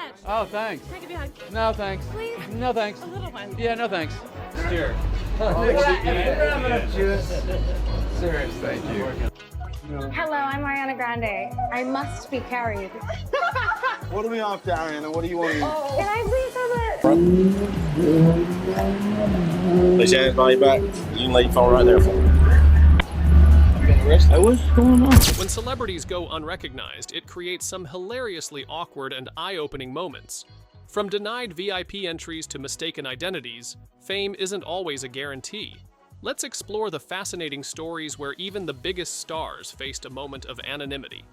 much. Oh, thanks. Can I give you a hug? No, thanks. Please? No, thanks. A little one. Yeah, no, thanks. Cheers. Serious, thank you. Hello, I'm Ariana Grande. I must be carried. What are we after, Ariana? What do you want to eat? Can I please have a... Place your hands behind your back. You can lay your phone right there for me. When celebrities go unrecognized, it creates some hilariously awkward and eye-opening moments. From denied VIP entries to mistaken identities, fame isn't always a guarantee. Let's explore the fascinating stories where even the biggest stars faced a moment of anonymity.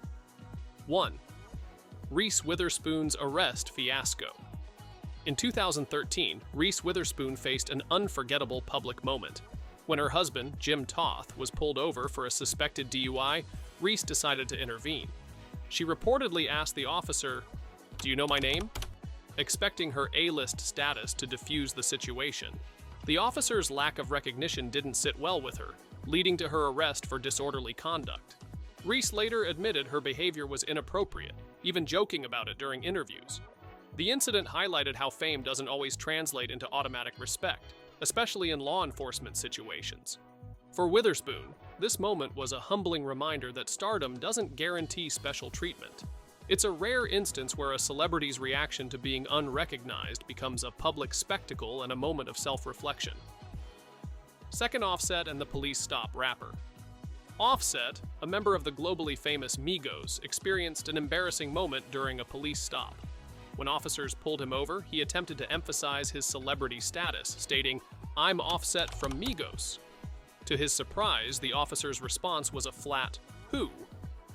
1. Reese Witherspoon's arrest fiasco. In 2013, Reese Witherspoon faced an unforgettable public moment. When her husband, Jim Toth, was pulled over for a suspected DUI, Reese decided to intervene. She reportedly asked the officer, "Do you know my name?" expecting her A-list status to defuse the situation. The officer's lack of recognition didn't sit well with her, leading to her arrest for disorderly conduct. Reese later admitted her behavior was inappropriate, even joking about it during interviews. The incident highlighted how fame doesn't always translate into automatic respect, especially in law enforcement situations. For Witherspoon, this moment was a humbling reminder that stardom doesn't guarantee special treatment. It's a rare instance where a celebrity's reaction to being unrecognized becomes a public spectacle and a moment of self-reflection. 2nd, Offset and the police stop rapper. Offset, a member of the globally famous Migos, experienced an embarrassing moment during a police stop. When officers pulled him over, he attempted to emphasize his celebrity status, stating, "I'm Offset from Migos." To his surprise, the officer's response was a flat, "Who?"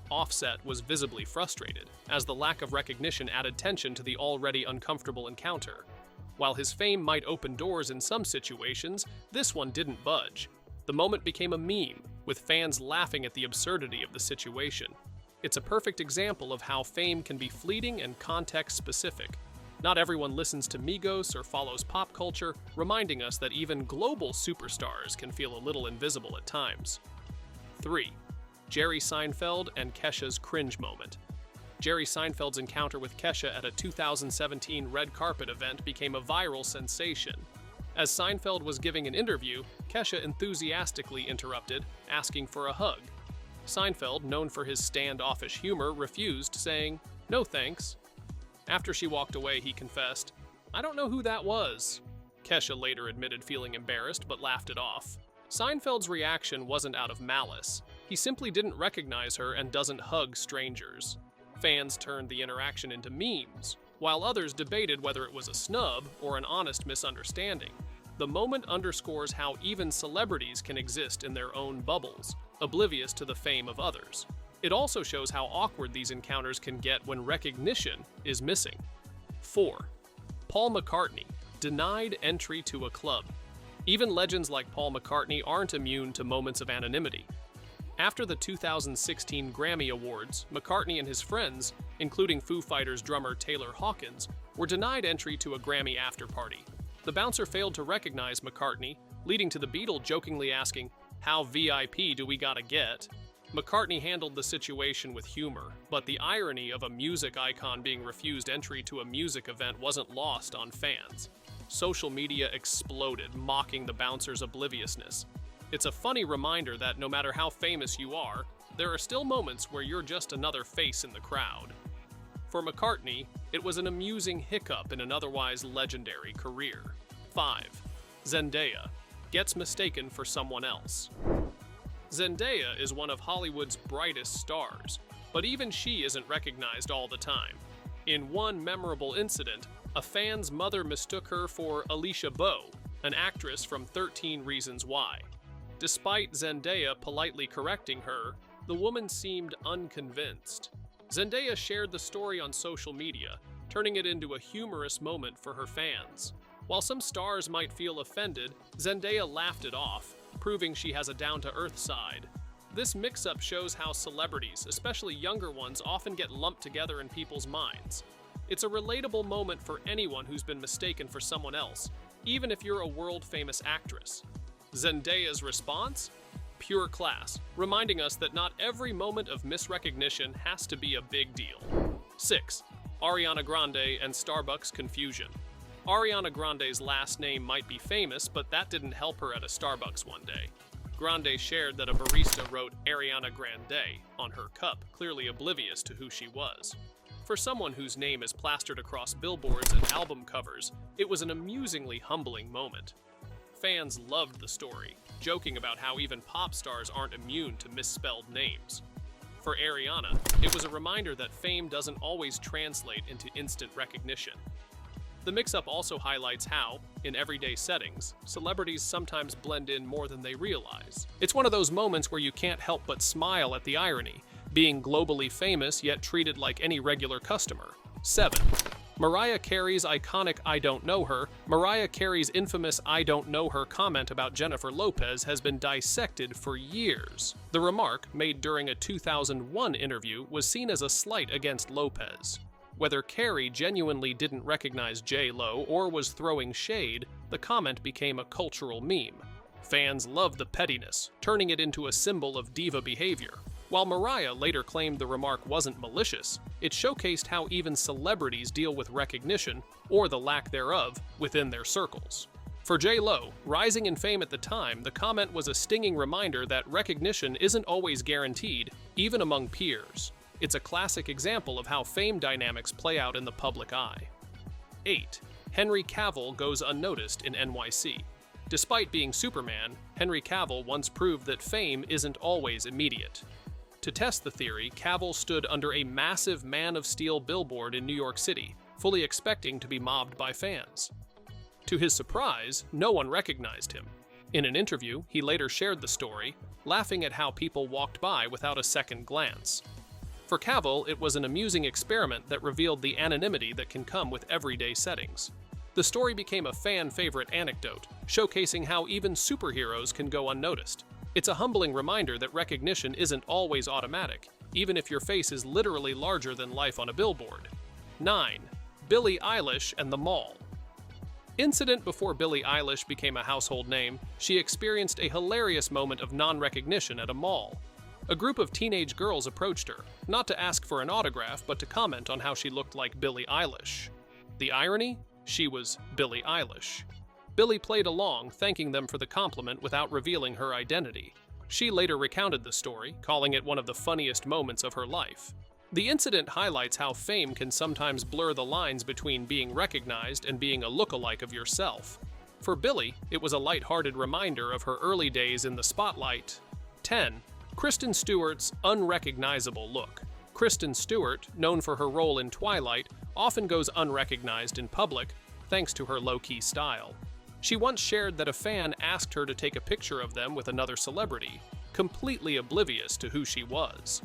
Offset was visibly frustrated, as the lack of recognition added tension to the already uncomfortable encounter. While his fame might open doors in some situations, this one didn't budge. The moment became a meme, with fans laughing at the absurdity of the situation. It's a perfect example of how fame can be fleeting and context-specific. Not everyone listens to Migos or follows pop culture, reminding us that even global superstars can feel a little invisible at times. 3. Jerry Seinfeld and Kesha's cringe moment. Jerry Seinfeld's encounter with Kesha at a 2017 red carpet event became a viral sensation. As Seinfeld was giving an interview, Kesha enthusiastically interrupted, asking for a hug. Seinfeld, known for his standoffish humor, refused, saying, "No thanks." After she walked away, he confessed, "I don't know who that was." Kesha later admitted feeling embarrassed but laughed it off. Seinfeld's reaction wasn't out of malice. He simply didn't recognize her and doesn't hug strangers. Fans turned the interaction into memes, while others debated whether it was a snub or an honest misunderstanding. The moment underscores how even celebrities can exist in their own bubbles, oblivious to the fame of others. It also shows how awkward these encounters can get when recognition is missing. 4. Paul McCartney, denied entry to a club. Even legends like Paul McCartney aren't immune to moments of anonymity. After the 2016 Grammy Awards, McCartney and his friends, including Foo Fighters drummer Taylor Hawkins, were denied entry to a Grammy after-party. The bouncer failed to recognize McCartney, leading to the Beatle jokingly asking, "How VIP do we gotta get?" McCartney handled the situation with humor, but the irony of a music icon being refused entry to a music event wasn't lost on fans. Social media exploded, mocking the bouncer's obliviousness. It's a funny reminder that no matter how famous you are, there are still moments where you're just another face in the crowd. For McCartney, it was an amusing hiccup in an otherwise legendary career. 5. Zendaya gets mistaken for someone else. Zendaya is one of Hollywood's brightest stars, but even she isn't recognized all the time. In one memorable incident, a fan's mother mistook her for Alicia Bowe, an actress from 13 Reasons Why. Despite Zendaya politely correcting her, the woman seemed unconvinced. Zendaya shared the story on social media, turning it into a humorous moment for her fans. While some stars might feel offended, Zendaya laughed it off, proving she has a down-to-earth side. This mix-up shows how celebrities, especially younger ones, often get lumped together in people's minds. It's a relatable moment for anyone who's been mistaken for someone else, even if you're a world-famous actress. Zendaya's response? Pure class, reminding us that not every moment of misrecognition has to be a big deal. 6. Ariana Grande and Starbucks confusion. Ariana Grande's last name might be famous, but that didn't help her at a Starbucks one day. Grande shared that a barista wrote Ariana Grande on her cup, clearly oblivious to who she was. For someone whose name is plastered across billboards and album covers, it was an amusingly humbling moment. Fans loved the story, joking about how even pop stars aren't immune to misspelled names. For Ariana, it was a reminder that fame doesn't always translate into instant recognition. The mix-up also highlights how, in everyday settings, celebrities sometimes blend in more than they realize. It's one of those moments where you can't help but smile at the irony, being globally famous yet treated like any regular customer. 7. Mariah Carey's iconic "I don't know her." Mariah Carey's infamous "I don't know her" comment about Jennifer Lopez has been dissected for years. The remark, made during a 2001 interview, was seen as a slight against Lopez. Whether Carey genuinely didn't recognize J.Lo or was throwing shade, the comment became a cultural meme. Fans loved the pettiness, turning it into a symbol of diva behavior. While Mariah later claimed the remark wasn't malicious, it showcased how even celebrities deal with recognition, or the lack thereof, within their circles. For J.Lo, rising in fame at the time, the comment was a stinging reminder that recognition isn't always guaranteed, even among peers. It's a classic example of how fame dynamics play out in the public eye. 8. Henry Cavill goes unnoticed in NYC. Despite being Superman, Henry Cavill once proved that fame isn't always immediate. To test the theory, Cavill stood under a massive Man of Steel billboard in New York City, fully expecting to be mobbed by fans. To his surprise, no one recognized him. In an interview, he later shared the story, laughing at how people walked by without a second glance. For Cavill, it was an amusing experiment that revealed the anonymity that can come with everyday settings. The story became a fan-favorite anecdote, showcasing how even superheroes can go unnoticed. It's a humbling reminder that recognition isn't always automatic, even if your face is literally larger than life on a billboard. 9. Billie Eilish and the Mall. Incident before Billie Eilish became a household name, she experienced a hilarious moment of non-recognition at a mall. A group of teenage girls approached her, not to ask for an autograph, but to comment on how she looked like Billie Eilish. The irony? She was Billie Eilish. Billie played along, thanking them for the compliment without revealing her identity. She later recounted the story, calling it one of the funniest moments of her life. The incident highlights how fame can sometimes blur the lines between being recognized and being a lookalike of yourself. For Billie, it was a lighthearted reminder of her early days in the spotlight. 10. Kristen Stewart's unrecognizable look. Kristen Stewart, known for her role in Twilight, often goes unrecognized in public, thanks to her low-key style. She once shared that a fan asked her to take a picture of them with another celebrity, completely oblivious to who she was.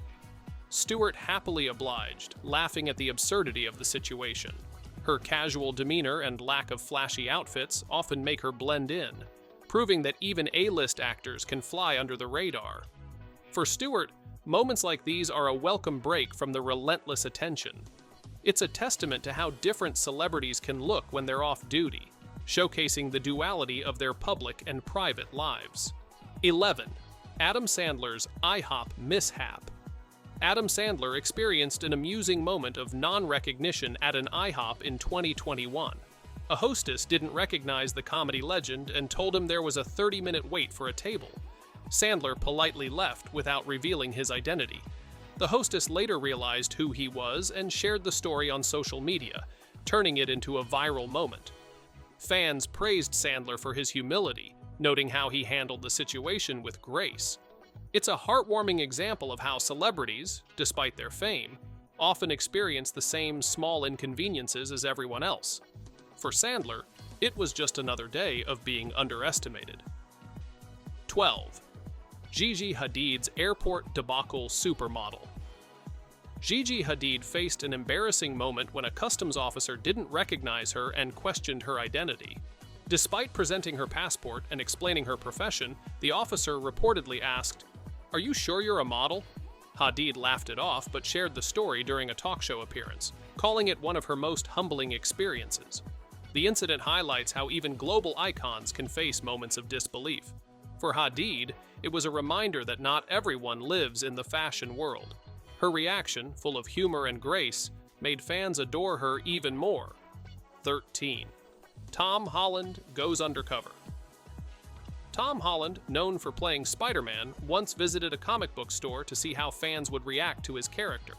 Stewart happily obliged, laughing at the absurdity of the situation. Her casual demeanor and lack of flashy outfits often make her blend in, proving that even A-list actors can fly under the radar. For Stewart, moments like these are a welcome break from the relentless attention. It's a testament to how different celebrities can look when they're off duty, showcasing the duality of their public and private lives. 11. Adam Sandler's IHOP mishap. Adam Sandler experienced an amusing moment of non-recognition at an IHOP in 2021. A hostess didn't recognize the comedy legend and told him there was a 30-minute wait for a table. Sandler politely left without revealing his identity. The hostess later realized who he was and shared the story on social media, turning it into a viral moment. Fans praised Sandler for his humility, noting how he handled the situation with grace. It's a heartwarming example of how celebrities, despite their fame, often experience the same small inconveniences as everyone else. For Sandler, it was just another day of being underestimated. 12. Gigi Hadid's airport debacle supermodel. Gigi Hadid faced an embarrassing moment when a customs officer didn't recognize her and questioned her identity. Despite presenting her passport and explaining her profession, the officer reportedly asked, "Are you sure you're a model?" Hadid laughed it off but shared the story during a talk show appearance, calling it one of her most humbling experiences. The incident highlights how even global icons can face moments of disbelief. For Hadid, it was a reminder that not everyone lives in the fashion world. Her reaction, full of humor and grace, made fans adore her even more. 13. Tom Holland goes undercover. Tom Holland, known for playing Spider-Man, once visited a comic book store to see how fans would react to his character.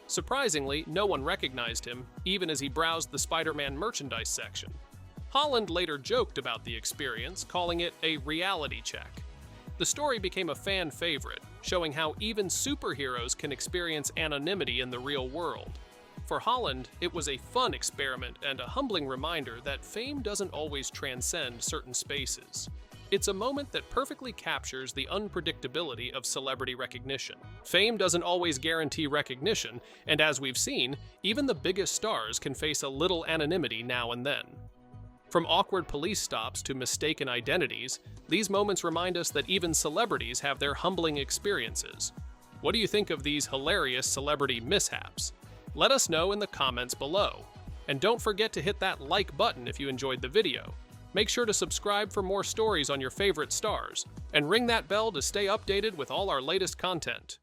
Surprisingly, no one recognized him, even as he browsed the Spider-Man merchandise section. Holland later joked about the experience, calling it a reality check. The story became a fan favorite, showing how even superheroes can experience anonymity in the real world. For Holland, it was a fun experiment and a humbling reminder that fame doesn't always transcend certain spaces. It's a moment that perfectly captures the unpredictability of celebrity recognition. Fame doesn't always guarantee recognition, and as we've seen, even the biggest stars can face a little anonymity now and then. From awkward police stops to mistaken identities, these moments remind us that even celebrities have their humbling experiences. What do you think of these hilarious celebrity mishaps? Let us know in the comments below. And don't forget to hit that like button if you enjoyed the video. Make sure to subscribe for more stories on your favorite stars, and ring that bell to stay updated with all our latest content.